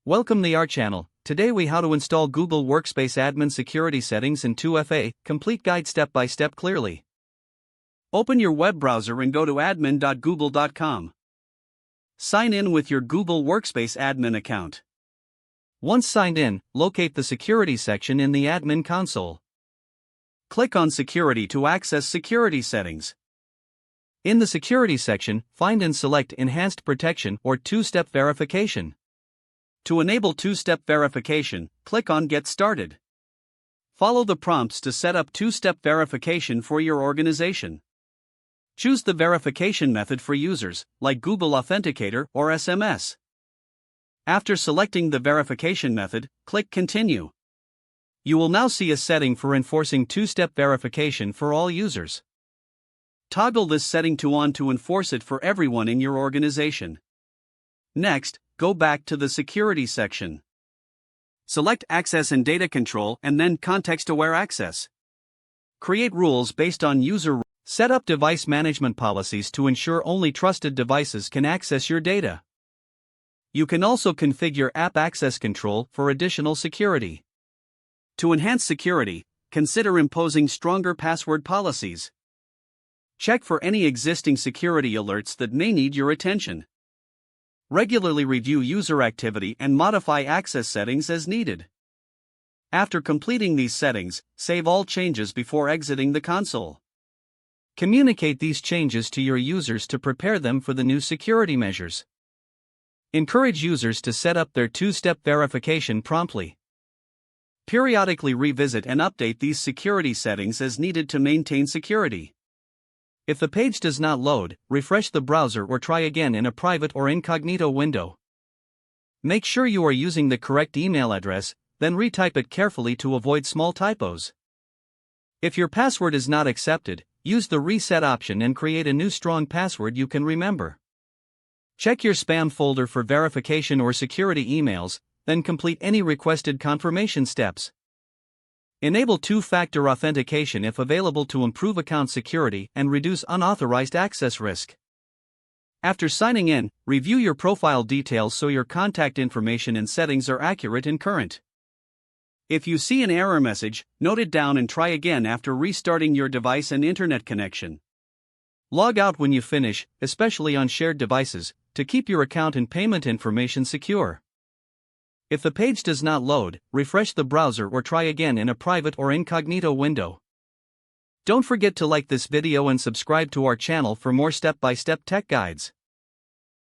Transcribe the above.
Welcome to our channel. Today we how to install Google Workspace admin security settings in 2FA, complete guide step by step clearly. Open your web browser and go to admin.google.com. Sign in with your Google Workspace admin account. Once signed in, locate the security section in the admin console. Click on Security to access security settings. In the security section, find and select Enhanced Protection or Two-Step Verification. To enable two-step verification, click on Get Started. Follow the prompts to set up two-step verification for your organization. Choose the verification method for users, like Google Authenticator or SMS. After selecting the verification method, click Continue. You will now see a setting for enforcing two-step verification for all users. Toggle this setting to on to enforce it for everyone in your organization. Next, go back to the Security section. Select Access and Data Control and then Context-Aware Access. Create rules based on user. Set up device management policies to ensure only trusted devices can access your data. You can also configure App Access Control for additional security. To enhance security, consider imposing stronger password policies. Check for any existing security alerts that may need your attention. Regularly review user activity and modify access settings as needed. After completing these settings, save all changes before exiting the console. Communicate these changes to your users to prepare them for the new security measures. Encourage users to set up their two-step verification promptly. Periodically revisit and update these security settings as needed to maintain security. If the page does not load, refresh the browser or try again in a private or incognito window. Make sure you are using the correct email address, then retype it carefully to avoid small typos. If your password is not accepted, use the reset option and create a new strong password you can remember. Check your spam folder for verification or security emails, then complete any requested confirmation steps. Enable two-factor authentication if available to improve account security and reduce unauthorized access risk. After signing in, review your profile details so your contact information and settings are accurate and current. If you see an error message, note it down and try again after restarting your device and internet connection. Log out when you finish, especially on shared devices, to keep your account and payment information secure. If the page does not load, refresh the browser or try again in a private or incognito window. Don't forget to like this video and subscribe to our channel for more step-by-step tech guides.